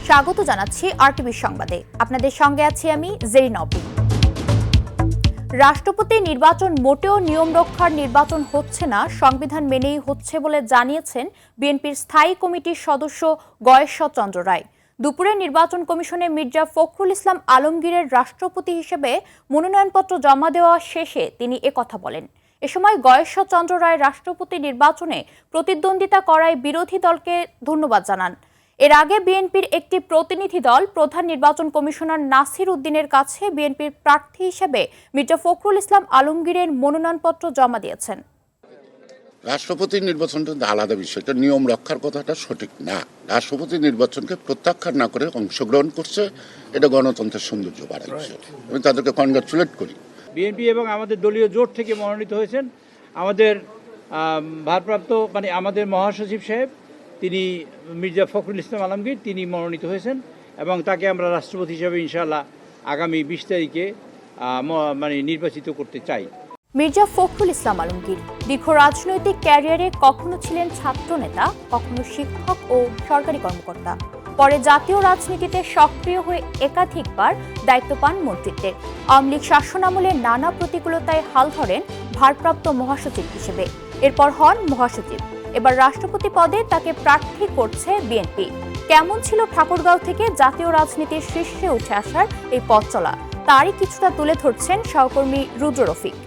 স্বাগত জানাচ্ছি আরটিভি সংবাদে। আপনাদের সঙ্গে আছি আমি জেরিন অপি। রাষ্ট্রপতি নির্বাচন মোটেও নিয়ম রক্ষার নির্বাচন হচ্ছে না, সংবিধান মেনেই হচ্ছে বলে জানিয়েছেন বিএনপির স্থায়ী কমিটির সদস্য গয়েশ্বর চন্দ্র রায়। দুপুরে নির্বাচন কমিশনে মির্জা ফখরুল ইসলাম আলমগীরের রাষ্ট্রপতি হিসেবে মনোনয়নপত্র জমা দেওয়া শেষে তিনি একথা বলেন। এ সময় গয়েশ্বর চন্দ্র রায় রাষ্ট্রপতি নির্বাচনে প্রতিদ্বন্দ্বিতা করায় বিরোধী দলকে ধন্যবাদ জানান। এর আগে বিএনপির একটি প্রতিনিধি দল প্রধান নির্বাচন কমিশনার নাসির উদ্দিনের কাছে বিএনপির প্রার্থী হিসেবে মির্জা ফখরুল ইসলাম আলমগীরের মনোনয়নপত্র জমা দিয়েছেন। রাষ্ট্রপতি নির্বাচনটা আলাদা বিষয়, এটা নিয়ম রক্ষার কথাটা সঠিক না। রাষ্ট্রপতি নির্বাচনকে প্রত্যাখ্যান না করে অংশগ্রহণ করছে, এটা গণতন্ত্রের সৌন্দর্য বাড়াচ্ছে। আমি তাদেরকে কনগ্রাচুলেট করি। বিএনপি এবং আমাদের দলীয় জোট থেকে মনোনীত হয়েছেন আমাদের ভারপ্রাপ্ত আমাদের মহাসচিব সাহেব, তিনি মির্জা ফখরুল ইসলাম আলমগীর, তিনি মনোনীত হয়েছেন এবং তাকে আমরা রাষ্ট্রপতি হিসেবে ইনশাআল্লাহ আগামী 20 তারিখে নির্বাচিত করতে চাই। মির্জা ফখরুল ইসলাম আলমগীর দীর্ঘ রাজনৈতিক ক্যারিয়ারে কখনো ছিলেন ছাত্র নেতা, কখনো শিক্ষক ও সরকারি কর্মকর্তা। পরে জাতীয় রাজনীতিতে সক্রিয় হয়ে একাধিকবার দায়িত্ব পান মন্ত্রিত্বের। আওয়ামী লীগ শাসনামলে নানা প্রতিকূলতায় হাল ধরেন ভারপ্রাপ্ত মহাসচিব হিসেবে, এরপর হন মহাসচিব। এবার রাষ্ট্রপতি পদে তাকে প্রার্থী করছে বিএনপি। কেমন ছিল ঠাকুরগাঁও থেকে জাতীয় রাজনীতির শীর্ষে উঠে আসার এই পথ চলা, তারই কিছুটা তুলে ধরছেন সহকর্মী রুদ্র রফিক।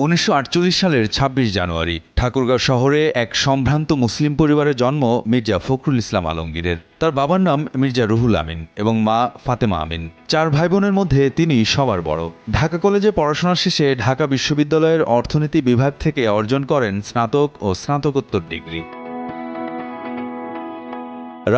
1948 সালের 26 জানুয়ারি ঠাকুরগাঁও শহরে এক সম্ভ্রান্ত মুসলিম পরিবারে জন্ম মির্জা ফখরুল ইসলাম আলমগীরের। তার বাবার নাম মির্জা রুহুল আমিন এবং মা ফাতেমা আমিন। 4 ভাই বোনের মধ্যে তিনি সবার বড়। ঢাকা কলেজে পড়াশোনা শেষে ঢাকা বিশ্ববিদ্যালয়ের অর্থনীতি বিভাগ থেকে অর্জন করেন স্নাতক ও স্নাতকোত্তর ডিগ্রি।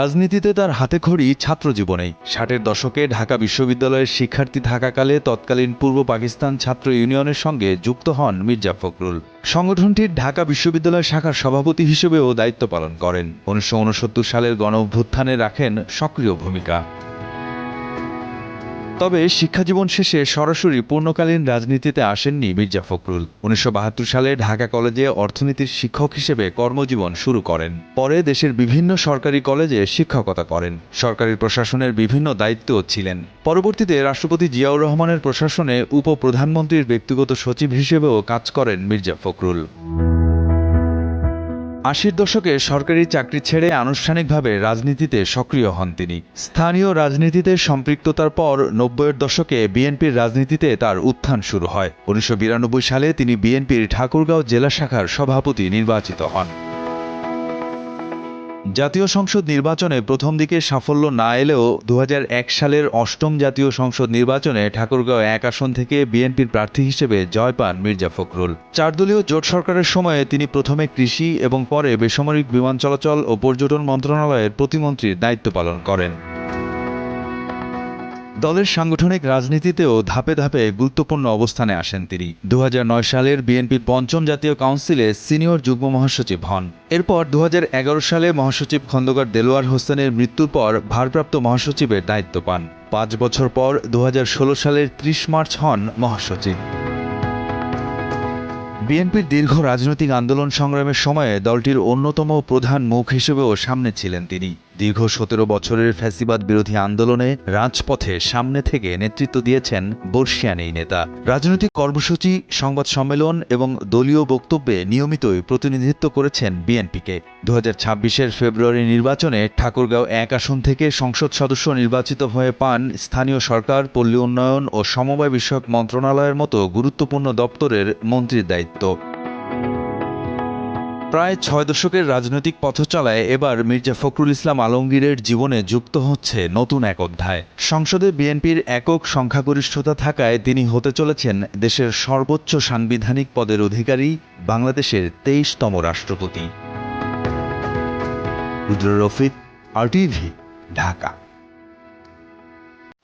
রাজনীতিতে তার হাতেখড়ি ছাত্র জীবনেই। 60-এর দশকে ঢাকা বিশ্ববিদ্যালয়ের শিক্ষার্থী থাকাকালে তৎকালীন পূর্ব পাকিস্তান ছাত্র ইউনিয়নের সঙ্গে যুক্ত হন মির্জা ফখরুল। সংগঠনটির ঢাকা বিশ্ববিদ্যালয় শাখার সভাপতি হিসেবেও দায়িত্ব পালন করেন। 1969 সালের গণঅভ্যুত্থানে রাখেন সক্রিয় ভূমিকা। তবে শিক্ষাজীবন শেষে সরাসরি পূর্ণকালীন রাজনীতিতে আসেননি মির্জা ফখরুল। 1972 সালে ঢাকা কলেজে অর্থনীতির শিক্ষক হিসেবে কর্মজীবন শুরু করেন। পরে দেশের বিভিন্ন সরকারি কলেজে শিক্ষকতা করেন। সরকারি প্রশাসনের বিভিন্ন দায়িত্বও ছিলেন। পরবর্তীতে রাষ্ট্রপতি জিয়াউর রহমানের প্রশাসনে উপপ্রধানমন্ত্রীর ব্যক্তিগত সচিব হিসেবেও কাজ করেন মির্জা ফখরুল। 80-র দশকে সরকারি চাকরি ছেড়ে আনুষ্ঠানিকভাবে রাজনীতিতে সক্রিয় হন তিনি। স্থানীয় রাজনীতিতে সম্পৃক্ততার পর 90-এর দশকে বিএনপির রাজনীতিতে তার উত্থান শুরু হয়। 1992 সালে তিনি বিএনপির ঠাকুরগাঁও জেলা শাখার সভাপতি নির্বাচিত হন। জাতীয় সংসদ নির্বাচনে প্রথম দিকে সাফল্য না এলেও 2001 সালের 8ম জাতীয় সংসদ নির্বাচনে ঠাকুরগাঁও 1 আসন থেকে বিএনপির প্রার্থী হিসেবে জয় পান মির্জা ফখরুল। 4 দলীয় জোট সরকারের সময়ে তিনি প্রথমে কৃষি এবং পরে বেসামরিক বিমান চলাচল ও পর্যটন মন্ত্রণালয়ের প্রতিমন্ত্রীর দায়িত্ব পালন করেন। দলের সাংগঠনিক রাজনীতিতেও ধাপে ধাপে গুরুত্বপূর্ণ অবস্থানে আসেন তিনি। 2009 সালের বিএনপির 5ম জাতীয় কাউন্সিলে সিনিয়র যুগ্ম মহাসচিব হন। এরপর 2011 সালে মহাসচিব খন্দকার দেলোয়ার হোসেনের মৃত্যুর পর ভারপ্রাপ্ত মহাসচিবের দায়িত্ব পান। 5 বছর পর 2016 সালের 30 মার্চ হন মহাসচিব। বিএনপির দীর্ঘ রাজনৈতিক আন্দোলন সংগ্রামের সময়ে দলটির অন্যতম প্রধান মুখ হিসেবেও সামনে ছিলেন তিনি। দীর্ঘ 17 বছরের ফ্যাসিবাদ বিরোধী আন্দোলনে রাজপথে সামনে থেকে নেতৃত্ব দিয়েছেন বর্ষিয়ান এই নেতা। রাজনৈতিক কর্মসূচি, সংবাদ সম্মেলন এবং দলীয় বক্তব্যে নিয়মিতই প্রতিনিধিত্ব করেছেন বিএনপিকে। 2026-এর ফেব্রুয়ারি নির্বাচনে ঠাকুরগাঁও 1 আসন থেকে সংসদ সদস্য নির্বাচিত হয়ে পান স্থানীয় সরকার, পল্লী উন্নয়ন ও সমবায় বিষয়ক মন্ত্রণালয়ের মতো গুরুত্বপূর্ণ দপ্তরের মন্ত্রীর দায়িত্ব। প্রায় 6 দশকের রাজনৈতিক পথচলায় এবার মির্জা ফখরুল ইসলাম আলমগীরের জীবনে যুক্ত হচ্ছে নতুন এক অধ্যায়। সংসদে বিএনপির একক সংখ্যাগরিষ্ঠতা থাকায় তিনি হতে চলেছেন দেশের সর্বোচ্চ সাংবিধানিক পদের অধিকারী, বাংলাদেশের 23তম রাষ্ট্রপতি। রুদ্র রফিক, আরটিভি, ঢাকা।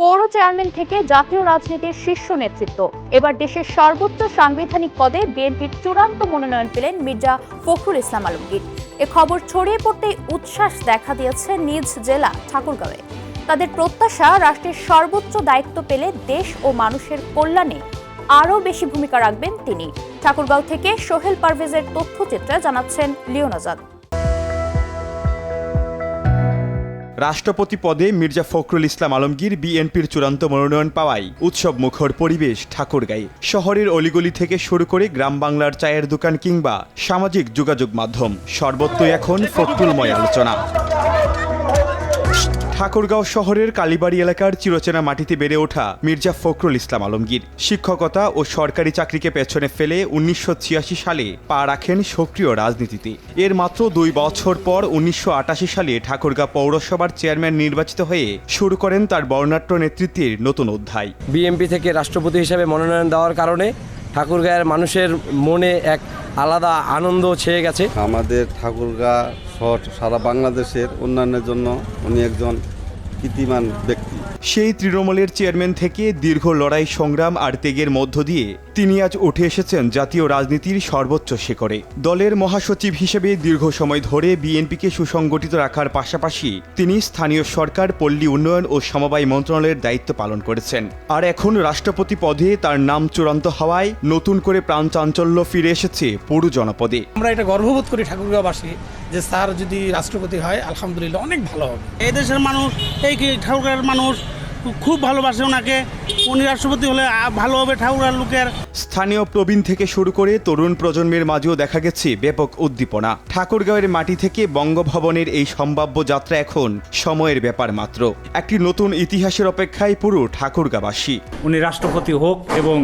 পৌর চেয়ারম্যান থেকে জাতীয় রাজনীতির শীর্ষ নেতৃত্ব, এবার দেশের সর্বোচ্চ সাংবিধানিক পদে বিএনপির চূড়ান্ত মনোনয়ন পেলেন মির্জা ফখরুল ইসলাম আলমগীর। এ খবর ছড়িয়ে পড়তেই উচ্ছ্বাস দেখা দিয়েছে নিজ জেলা ঠাকুরগাঁওয়ে। তাদের প্রত্যাশা, রাষ্ট্রের সর্বোচ্চ দায়িত্ব পেলে দেশ ও মানুষের কল্যাণে আরও বেশি ভূমিকা রাখবেন তিনি। ঠাকুরগাঁও থেকে সোহেল পারভেজের তথ্যচিত্রে জানাচ্ছেন লিওন আজাদ। রাষ্ট্রপতি পদে মির্জা ফখরুল ইসলাম আলমগীর বিএনপির চূড়ান্ত মনোনয়ন পাওয়ায় উৎসব মুখর পরিবেশ ঠাকুরগাঁয়ে। শহরের অলিগলি থেকে শুরু করে গ্রাম বাংলার চায়ের দোকান কিংবা সামাজিক যোগাযোগ মাধ্যম সর্বত্রই এখন ফখরুলময় আলোচনা। ঠাকুরগাঁও শহরের কালীবাড়ি এলাকার চিরচেনা মাটিতে বেড়ে ওঠা মির্জা ফখরুল ইসলাম আলমগীর শিক্ষকতা ও সরকারি চাকরিকে পেছনে ফেলে 1986 সালে পা রাখেন সক্রিয় রাজনীতিতে। এর মাত্র 2 বছর পর 1988 সালে ঠাকুরগাঁও পৌরসভার চেয়ারম্যান নির্বাচিত হয়ে শুরু করেন তার বর্ণাঢ্য নেতৃত্বের নতুন অধ্যায়। বিএনপি থেকে রাষ্ট্রপতি হিসেবে মনোনয়ন দেওয়ার কারণে ঠাকুরগাঁয়ের মানুষের মনে এক আলাদা আনন্দ ছেয়ে গেছে। আমাদের ঠাকুরগাঁ শহর সারা বাংলাদেশের উন্নয়নের জন্য উনি একজন কীর্তিমান ব্যক্তি। সেই তৃণমূলের চেয়ারম্যান থেকে দীর্ঘ লড়াই সংগ্রাম আর ত্যাগের মধ্য দিয়ে তিনি আজ উঠে এসেছেন জাতীয় রাজনীতির সর্বোচ্চ শিখরে। দলের মহাসচিব হিসেবে দীর্ঘ সময় ধরে বিএনপিকে সুসংগঠিত রাখার পাশাপাশি তিনি স্থানীয় সরকার, পল্লী উন্নয়ন ও সমবায় মন্ত্রণালয়ের দায়িত্ব পালন করেছেন। আর এখন রাষ্ট্রপতি পদে তার নাম চূড়ান্ত হওয়ায় নতুন করে প্রাণ চাঞ্চল্য ফিরে এসেছে পুরো জনপদে। আমরা এটা গর্ববোধ করি ঠাকুরগাঁওবাসী যে স্যার যদি রাষ্ট্রপতি হয় আলহামদুলিল্লাহ অনেক ভালো হবে। এই দেশের মানুষ, এই ঠাকুরগাঁয়ের মানুষ খুব ভালোবাসে ওনাকে। উনি রাষ্ট্রপতি হলে ভালো হবে ঠাকুরগাঁয়ের লোকের। স্থানীয় প্রবীণ থেকে শুরু করে তরুণ প্রজন্মের মাঝেও দেখা গেছে ব্যাপক উদ্দীপনা। ঠাকুরগাঁওয়ের মাটি থেকে বঙ্গভবনের এই সম্ভাব্য যাত্রা এখন সময়ের ব্যাপার মাত্র। একটি নতুন ইতিহাসের অপেক্ষায় পুরো ঠাকুরগাঁওবাসী। উনি রাষ্ট্রপতি হোক এবং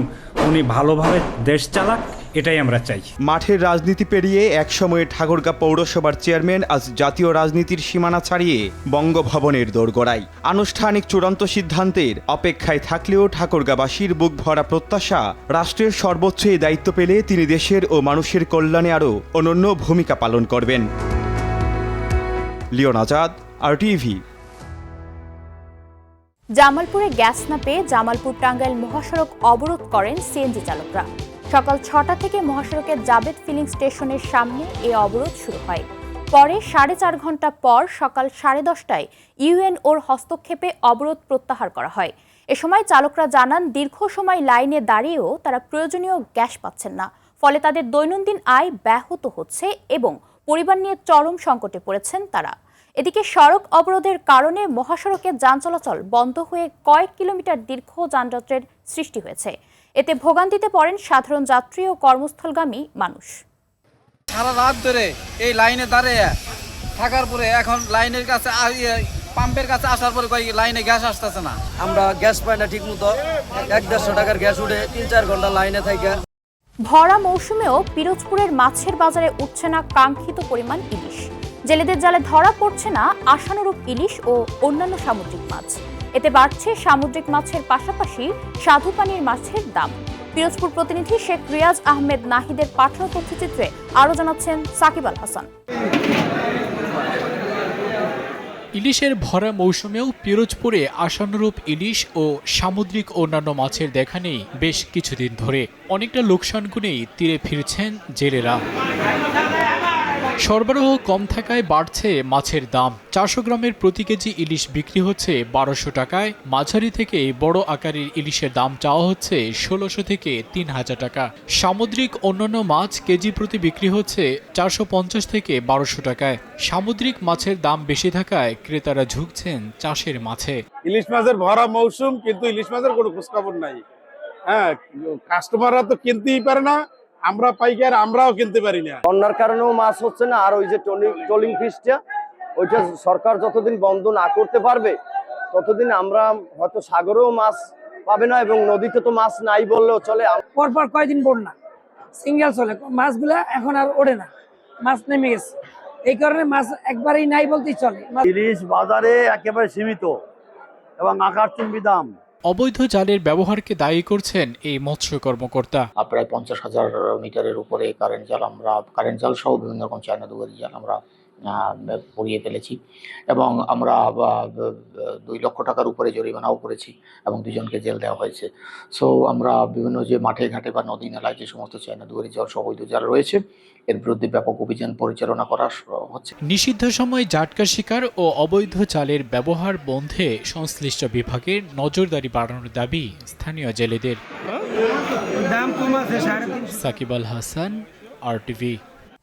উনি ভালোভাবে দেশ চালাক, এটাই আমরা চাই। মাঠের রাজনীতি পেরিয়ে একসময়ে ঠাকুরগাঁও পৌরসভার চেয়ারম্যান আজ জাতীয় রাজনীতির সীমানা ছাড়িয়ে বঙ্গভবনের দোরগোড়ায়। আনুষ্ঠানিক চূড়ান্ত সিদ্ধান্তের অপেক্ষায় থাকলেও ঠাকুরগাঁওবাসীর বুক ভরা প্রত্যাশা, রাষ্ট্রের সর্বোচ্চ এই দায়িত্ব পেলে তিনি দেশের ও মানুষের কল্যাণে আরও অনন্য ভূমিকা পালন করবেন। Leon Azad, RTV। জামালপুরে গ্যাস না পেয়ে জামালপুর টাঙ্গাইল মহাসড়ক অবরোধ করেন সিএনজি চালকরা। সকাল 6টা থেকে মহাসড়কের জাবেদ ফিলিং স্টেশনের সামনে এই অবরোধ শুরু হয়। পরে 4.5 ঘন্টা পর সকাল 10:30টায় ইউএনওর হস্তক্ষেপে অবরোধ প্রত্যাহার করা হয়। এ সময় চালকরা জানান দীর্ঘ সময় লাইনে দাঁড়িয়েও তারা প্রয়োজনীয় গ্যাস পাচ্ছেন না, ফলে তাদের দৈনন্দিন আয় ব্যাহত হচ্ছে এবং পরিবার নিয়ে চরম সংকটে পড়েছেন তারা। এদিকে সড়ক অবরোধের কারণে মহাসড়কে যান চলাচল বন্ধ হয়ে কয়েক কিলোমিটার দীর্ঘ যানজটের সৃষ্টি হয়েছে। এতে ভোগান্তিতে পড়েন সাধারণ যাত্রী ও কর্মস্থলগামী মানুষ। সারা রাত ধরে এই লাইনে দাঁড়িয়ে থাকার পরে এখন লাইনের কাছে পাম্পের কাছে আসার পরে লাইনে গ্যাস আসতেছে না। আমরা গ্যাস পাই না ঠিক মতো। 100-150 টাকার গ্যাস উঠে 3-4 ঘন্টা লাইনে থাকে। ভরা মৌসুমেও পিরোজপুরের মাছের বাজারে উঠছে না কাঙ্ক্ষিত পরিমাণ ইলিশ। জেলেদের জালে ধরা পড়ছে না আশানুরূপ ইলিশ ও অন্যান্য সামুদ্রিক মাছ। এতে বাড়ছে সামুদ্রিক মাছের পাশাপাশি স্বাদুপানির মাছের দাম। পিরোজপুর প্রতিনিধি শেখ রিয়াজ আহমেদ নাহিদের পাঠানো তথ্যচিত্রে আরও জানাচ্ছেন সাকিব আল হাসান। ইলিশের ভরা মৌসুমেও পিরোজপুরে আশানুরূপ ইলিশ ও সামুদ্রিক অন্যান্য মাছের দেখা নেই বেশ কিছুদিন ধরে। অনেকটা লোকসান গুনেই তীরে ফিরছেন জেলেরা। সরবরাহ কম থাকায় বাড়ছে মাছের দাম। 400 গ্রামের প্রতি কেজি ইলিশ বিক্রি হচ্ছে 1200 টাকায়। মাঝারি থেকে বড় আকারের ইলিশের দাম চাওয়া হচ্ছে 1600 থেকে 3000 টাকা। সামুদ্রিক অন্যান্য মাছ কেজি প্রতি বিক্রি হচ্ছে 450 থেকে 1200 টাকায়। সামুদ্রিক মাছের দাম বেশি থাকায় ক্রেতারা ঝুঁকছেন চাষের মাছে। ইলিশ মাছের ভরা মৌসুম, কিন্তু ইলিশ মাছের কোনো খোঁজখবর নাই। হ্যাঁ, কাস্টমাররা তো কিনতেই পারে না, আমরা পাইকার আমরাও কিনতে পারি না। বন্যার কারণেও মাছ হচ্ছে না। আর ওই যে ট্রলিং ফিশটা, ওইটা সরকার যতদিন বন্ধ না করতে পারবে ততদিন আমরা হয়তো সাগরেও মাছ পাবে না, এবং নদীতে তো মাছ নাই বললেও চলে। পরপর কয়দিন বন্যা, সিঙ্গেল চলে, মাছগুলা এখন আর ওঠে না, মাছ নেমে গেছে। এই কারণে মাছ একবারেই নাই বলতেই চলে। ইলিশ বাজারে একেবারে সীমিত এবং আকাশচুম্বী দাম। অবৈধ জালের ব্যবহারকে দায়ী করছেন এই মৎস্য কর্মকর্তা। প্রায় 50,000 মিটারের উপরে কারেন্ট জাল সহ বিভিন্ন রকম চায়না দুয়ারি জাল আমরা পুড়িয়ে ফেলেছি, এবং আমরা 2 লক্ষ টাকার উপরে জরিমানাও করেছি এবং 2 জনকে জেল দেওয়া হয়েছে। সো আমরা বিভিন্ন যে মাঠে ঘাটে বা নদী নালায় যে সমস্ত চায়না দুয়ারি জাল সহ অবৈধ জাল রয়েছে, এর বিরুদ্ধে ব্যাপক অভিযান পরিচালনা করা হচ্ছে। নিষিদ্ধ সময় জাটকা শিকার ও অবৈধ জালের ব্যবহার বন্ধে সংশ্লিষ্ট বিভাগের নজরদারি বাড়ানোর দাবি স্থানীয় জেলেদের। সাকিব আল হাসান, RTV।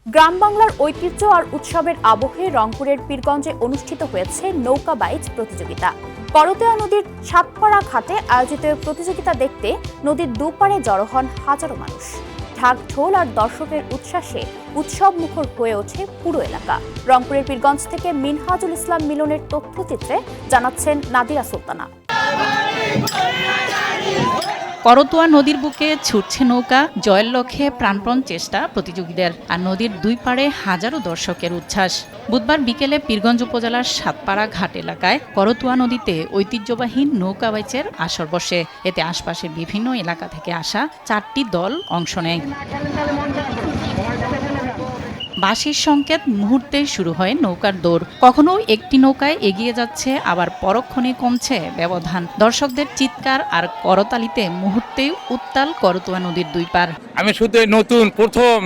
গ্রাম বাংলার ঐতিহ্য আর উৎসবের আবহে রংপুরের পীরগঞ্জে অনুষ্ঠিত হয়েছে নৌকা বাইচ প্রতিযোগিতা। করতোয়া নদীর সাতপাড়া ঘাটে আয়োজিত প্রতিযোগিতা দেখতে নদীর দুপারে জড়ো হন হাজারো মানুষ। ঢাক ঢোল আর দর্শকের উচ্ছ্বাসে উৎসব মুখর হয়ে ওঠে পুরো এলাকা। রংপুরের পীরগঞ্জ থেকে মিনহাজুল ইসলাম মিলনের তথ্যচিত্রে জানাচ্ছেন নাদিরা সুলতানা। করতোয়া নদীর বুকে ছুটছে নৌকা, জয়ের লক্ষ্যে প্রাণপণ চেষ্টা প্রতিযোগীদের, আর নদীর দুই পাড়ে হাজারো দর্শকের উচ্ছ্বাস। বুধবার বিকেলে পীরগঞ্জ উপজেলার সাতপাড়া ঘাট এলাকায় করতোয়া নদীতে ঐতিহ্যবাহী নৌকা বাইচের আসর বসে। এতে আশপাশের বিভিন্ন এলাকা থেকে আসা 4টি দল অংশ নেয়। বাঁশির সংকেত মুহূর্তেই শুরু হয় নৌকার দৌড়। কখনো একটি নৌকায় এগিয়ে যাচ্ছে, আবার পরক্ষণে কমছে ব্যবধান। দর্শকদের চিৎকার আর করতালিতে মুহূর্তেই উত্তাল করতোয়া নদীর দুই পার। আমি শুধু নতুন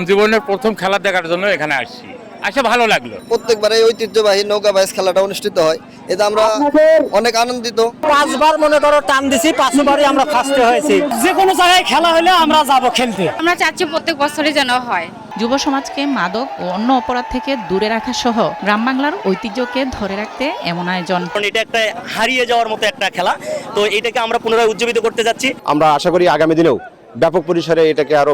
জীবনের প্রথম খেলা দেখার জন্য এখানে আসছি, আসে ভালো লাগলো। প্রত্যেকবার এই ঐতিহ্যবাহী নৌকা বাইচ খেলাটা অনুষ্ঠিত হয়, এতে আমরা অনেক আনন্দিত। 5বার মনে করো টান দিছি, 5বারই আমরা ফার্স্ট হয়েছি। যে কোনো জায়গায় খেলা হলে আমরা যাব খেলতে। আমরা চাচ্ছি প্রত্যেক বছরই যেন হয়। যুব সমাজকে মাদক ও অন্য অপরাধ থেকে দূরে রাখা সহ গ্রাম বাংলার ঐতিহ্যকে ধরে রাখতে এমন আয়োজন। এটা একটা হারিয়ে যাওয়ার মতো একটা খেলা, তো এটাকে আমরা পুনরায় উজ্জীবিত করতে যাচ্ছি। আমরা আশা করি আগামী দিনেও ব্যাপক পরিসরে এটাকে আরো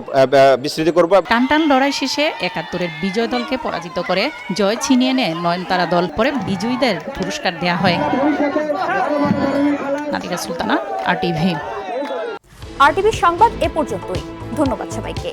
বিস্তৃত করব। টানটান লড়াই শেষে 71-এর বিজয় দলকে পরাজিত করে জয় ছিনিয়ে নেয় নয়নতারা দল। পরে বিজয়ীদের পুরস্কার দেওয়া হয়। নাদিরা সুলতানা, RTV। RTV সংবাদ এ পর্যন্তই। ধন্যবাদ সবাইকে।